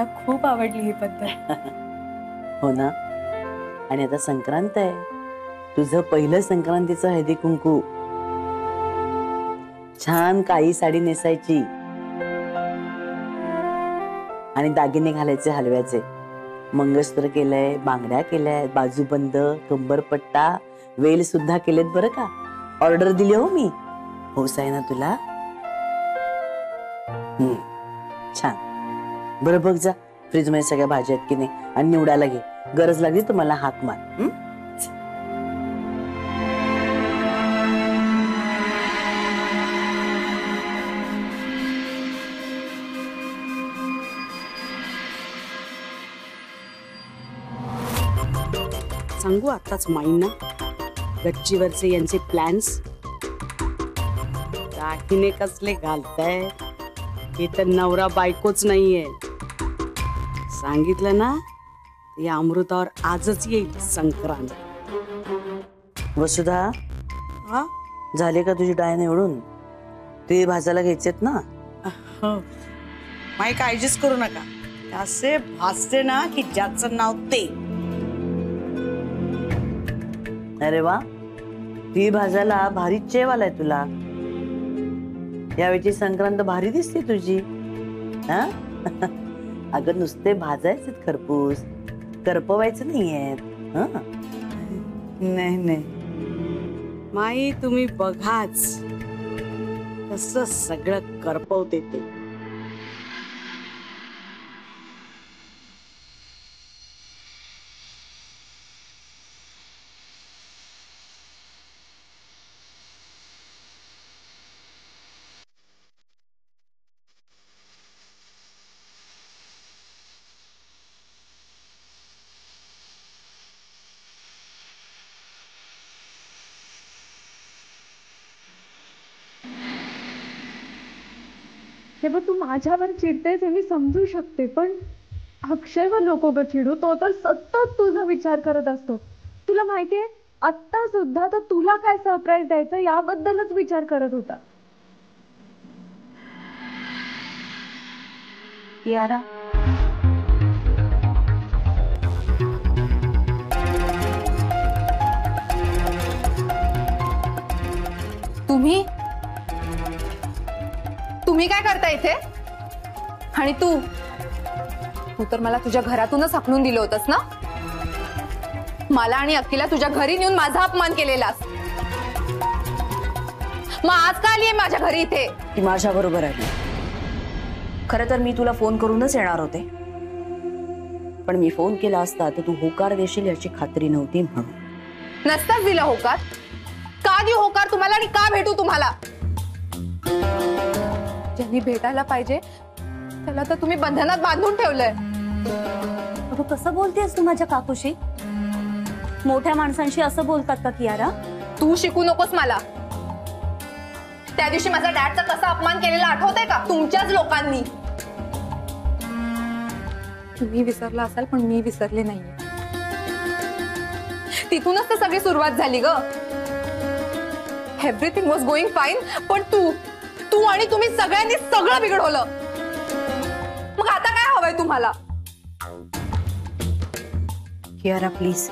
मला खूप आवडली ही पद्धत. हो ना. आणि आता संक्रांत आहे, तुझं पहिलं संक्रांतीचं हळदी कुंकू. छान काळी साडी नेसायची आणि दागिने घालायचे हलव्याचे. मंगळसूत्र केलंय, बांगड्या केल्यात, बाजूबंद, कंबरपट्टा, वेल सुद्धा केलेत बरं का. ऑर्डर दिली हो मी. हौस आहे ना तुला? छान. बरं बघ जा फ्रीज मध्ये सगळ्या भाज्या आहेत की नाही आणि निवडायला घे. गरज लागली तर मला हाक मार. सांगू आताच माईंना गच्चीवरचे यांचे प्लॅन्स. दागिने कसले घालताय, हे तर नवरा बायकोच नाहीये. सांगितलं ना, या अमृतावर आजच येईल संक्रांत. वसुधा, हा झाले का तुझी डाळ निवडून? ते भाजायला घ्यायचेत ना? माई काळजीच करू नका. असे भासते ना की ज्याचं नाव ते. अरे वा, ती भाजायला भारी चेव आलाय तुला. यावेळची संक्रांत भारी दिसते तुझी. हा अगं नुसते भाजायचे खरपूस, करपवायचं नाहीये. नाही नाही माई, तुम्ही बघाच कसं सगळं करपवते ते. हे बघ, तू माझ्यावर चिडतेस हे मी समजू शकते, पण अक्षयवर नको ग चिडू. तो तर सतत तुझा विचार करत असतो. तुला माहितीये, आता सुद्धा तो तुला काय सरप्राईज द्यायचं याबद्दलच विचार करत होता. कियारा, तुम्ही काय करता इथे? आणि तू तर मला तुझ्या घरातूनच हाकलून दिलं होतंस ना. मला आणि अक्कीला तुझ्या घरी नेऊन माझा अपमान केलेलास. मग आज का आलीये माझ्या घरी इथे? ती माझ्या बरोबर आहे. खरं तर मी तुला फोन करूनच येणार होते, पण मी फोन केला असता तर तू होकार देशील याची खात्री नव्हती म्हणून. नसताच दिला होकार. का देऊ होकार तुम्हाला आणि का भेटू तुम्हाला? ज्यांनी भेटायला पाहिजे त्याला तर तुम्ही बंधनात बांधून ठेवलंय. तू कसं बोलतेस तू माझ्या काकूशी? मोठ्या माणसांशी असं बोलतात का कियारा? तू शिकू नकोस मला. त्या दिवशी माझा डॅडचा कसा अपमान केलेला आठवतंय का तुमच्याच लोकांनी? तुम्ही विसरला असाल पण मी विसरले नाहीये. तिथूनच तर सगळी सुरुवात झाली ग. एव्हरीथिंग वॉज गोइंग फाईन, पण तू आणि तुम्ही सगळ्यांनी सगळं बिघडवलं. मग आता काय हवंय तुम्हाला? कियारा प्लीज,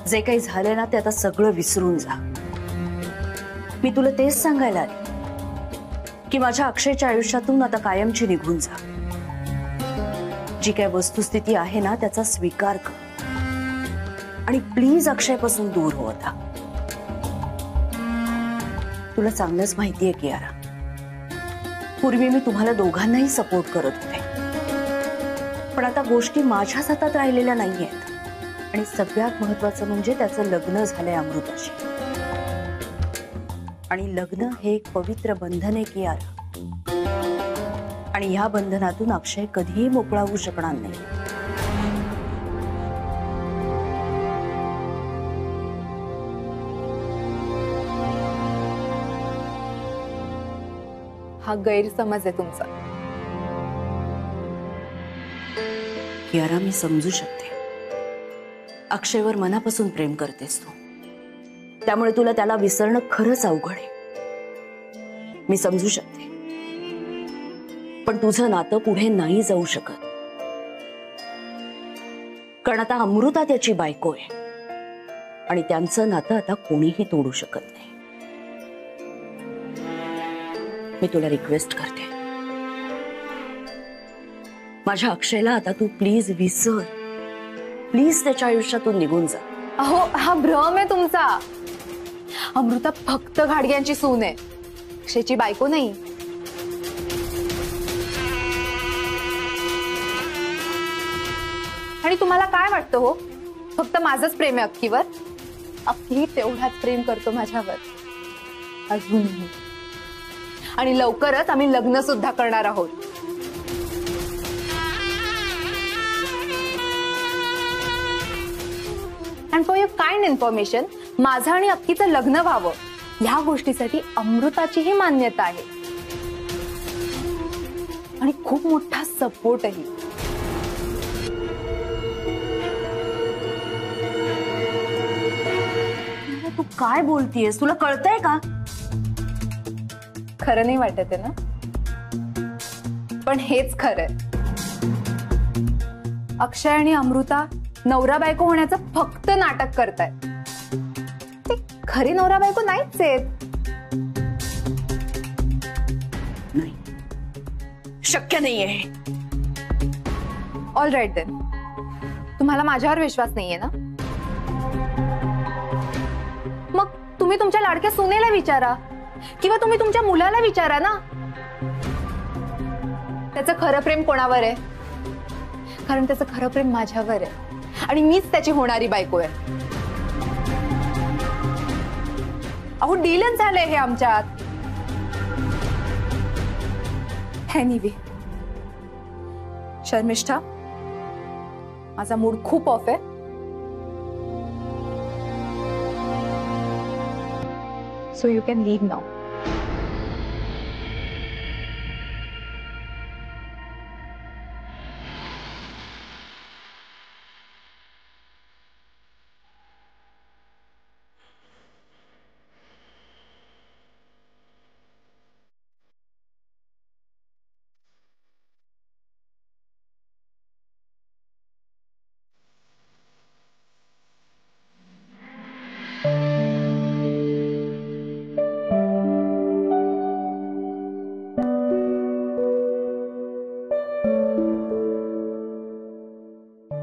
जे काही झालंय ना ते आता सगळं विसरून जा. मी तुला तेच सांगायला आले की माझ्या अक्षयच्या आयुष्यातून आता कायमची निघून जा. जी काय वस्तुस्थिती आहे ना त्याचा स्वीकार कर आणि प्लीज अक्षयपासून दूर हो. आता तुला चांगलंच माहितीये कियारा, पूर्वी मी तुम्हाला दोघांनाही सपोर्ट करत होते, पण आता गोष्टी माझ्याच हातात राहिलेल्या नाहीयेत. आणि सगळ्यात महत्वाचं म्हणजे त्याचं लग्न झालंय अमृताशी. आणि लग्न हे एक पवित्र बंधन आहे कियारा, आणि ह्या बंधनातून अक्षय कधीही मोकळा होऊ शकणार नाही. हा गैरसमज आहे तुमचा. कियारा, मी समजू शकते अक्षयवर मनापासून प्रेम करतेस तू, त्यामुळे तुला त्याला विसरणं खरंच अवघड आहे. मी समजू शकते, पण तुझं नातं पुढे नाही जाऊ शकत. कारण आता अमृता त्याची बायको आहे आणि त्यांचं नातं आता कोणीही तोडू शकत नाही. मी तुला रिक्वेस्ट करते, माझ्या अक्षयला आता तू प्लीज विसर. प्लीज त्याच्या आयुष्यातून निघून जा. अहो, हा भ्रम आहे तुमचा. अमृता फक्त घाडग्यांची सून आहे, अक्षयची बायको नाही. आणि तुम्हाला काय वाटतं हो, फक्त माझंच प्रेम आहे अक्कीवर? अक्की तेवढाच प्रेम करतो माझ्यावर अजूनही. आणि लवकरच आम्ही लग्न सुद्धा करणार आहोत. And for your kind information, माझं आणि अक्कीचं लग्न व्हावं ह्या गोष्टीसाठी अमृताचीही मान्यता आहे आणि खूप मोठा सपोर्टही. तू काय बोलतीयस? तुला कळतंय का? खरं नाही वाटत आहे ना, पण हेच खरंय. अक्षय आणि अमृता नवरा बायको होण्याचं फक्त नाटक करतायत. ते खरी नवरा बायको नाहीच आहेत. नाही, शक्य नाहीये. ऑल राईट देन, तुम्हाला माझ्यावर विश्वास नाहीये ना? मग तुम्ही तुमच्या लाडक्या सुनेला विचारा किंवा तुम्ही तुमच्या मुलाला विचारा ना, त्याचं खरं प्रेम कोणावर आहे. कारण त्याचं खरं प्रेम माझ्यावर आहे आणि मीच त्याची होणारी बायको आहे. अहो, डीलच झालंय हे आमच्यात. एनिवे, शर्मिष्ठा, माझा मूड खूप ऑफ आहे. So you can leave now.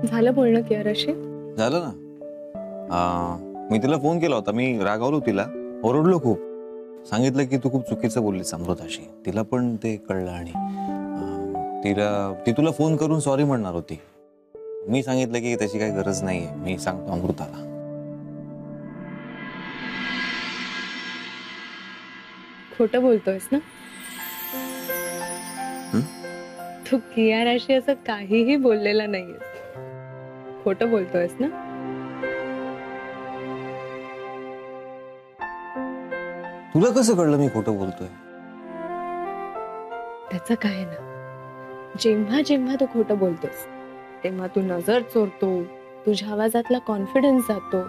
झालं बोलणं कियाराशी? झालं ना. मी तिला फोन केला होता. मी रागावलो तिला, ओरडलो खूप. सांगितलं की तू खूप चुकीचं बोललीस अमृताशी. तिला पण ते कळलं आणि ती तुला फोन करून सॉरी म्हणणार होती. मी सांगितलं की त्याची काही गरज नाहीये, मी सांगतो अमृताला. खोटं बोलतोयस ना? तू कियाराशी असं काहीही बोललेला नाहीये. खोटं बोलतोयस ना? तुला कसं कळलं मी खोटं बोलतोय? त्याचं काय ना, जेव्हा जेव्हा तू खोटं बोलतोस तेव्हा तू नजर चोरतो, तुझ्या आवाजातला कॉन्फिडन्स जातो,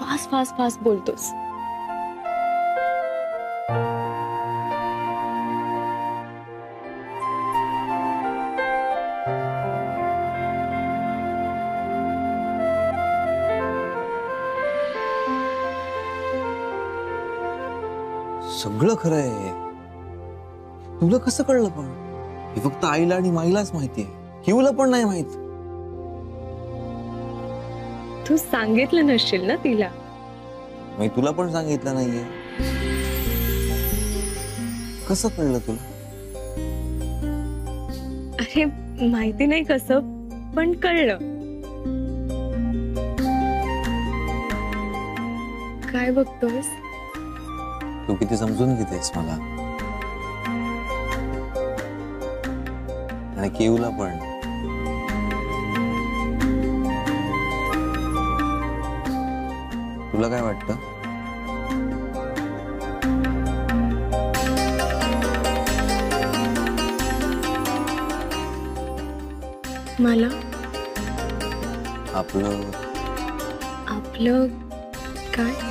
फास्ट फास्ट फास्ट बोलतोस. सगळं खरं आहे. तुला कसं कळलं पण? हे फक्त आईला आणि माईलाच माहितीये, किवला पण नाही माहित. तू सांगितलं नसशील ना तिला? मी तुला पण सांगितलं नाहीये. कसं कळलं तुला? अरे माहिती नाही कसं, पण कळलं. काय बघतोयस? तू किती समजून घेतेस मला, आणि केवला पण. तुला काय वाटतं? मला आपलं आपलं काय?